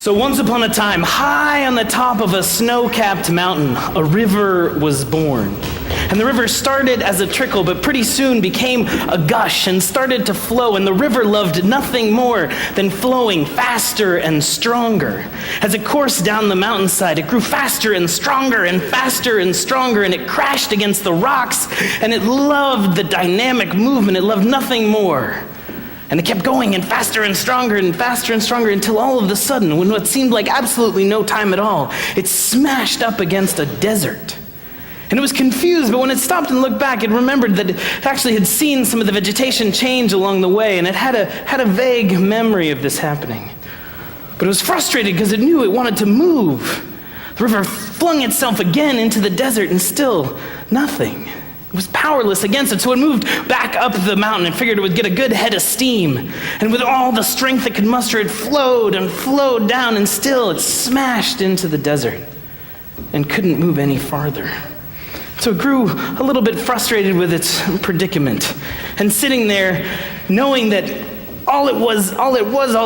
So once upon a time, high on the top of a snow-capped mountain, a river was born. And the river started as a trickle, but pretty soon became a gush and started to flow. And the river loved nothing more than flowing faster and stronger. As it coursed down the mountainside, it grew faster and stronger and faster and stronger, and it crashed against the rocks, and it loved the dynamic movement. It loved nothing more. And it kept going and faster and stronger until all of a sudden, when what seemed like absolutely no time at all, it smashed up against a desert. And it was confused, but when it stopped and looked back, it remembered that it actually had seen some of the vegetation change along the way, and it had a vague memory of this happening. But it was frustrated because it knew it wanted to move. The river flung itself again into the desert, and still nothing. It was powerless against it, so it moved back up the mountain and figured it would get a good head of steam. And with all the strength it could muster, it flowed and flowed down, and still it smashed into the desert and couldn't move any farther. So it grew a little bit frustrated with its predicament, and sitting there knowing that all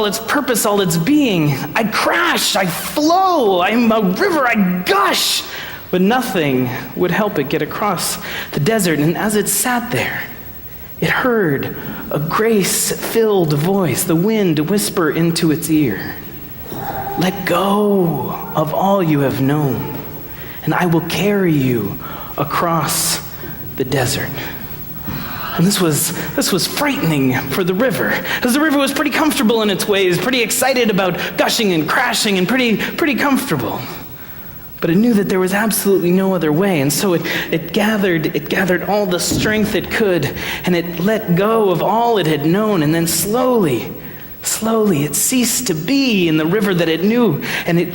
its purpose, all its being, I crash, I flow, I'm a river, I gush. But nothing would help it get across the desert. And as it sat there, it heard a grace-filled voice, the wind whisper into its ear, "Let go of all you have known, and I will carry you across the desert." And this was frightening for the river, because the river was pretty comfortable in its ways, pretty excited about gushing and crashing, and pretty comfortable. But it knew that there was absolutely no other way, and so it gathered all the strength it could, and it let go of all it had known, and then slowly it ceased to be in the river that it knew, and it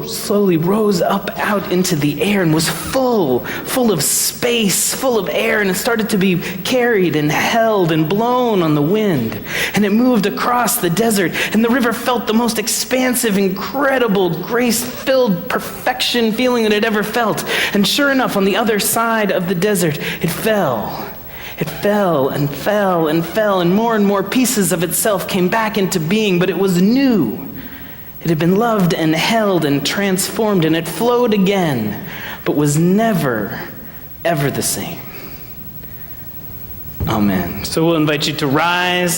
slowly rose up out into the air and was full of space, full of air, and it started to be carried and held and blown on the wind. And it moved across the desert, and the river felt the most expansive, incredible, grace-filled perfection feeling that it ever felt. And sure enough, on the other side of the desert, it fell. It fell and fell and fell, and more pieces of itself came back into being, but it was new. It had been loved and held and transformed, and it flowed again, but was never, ever the same. Amen. So we'll invite you to rise.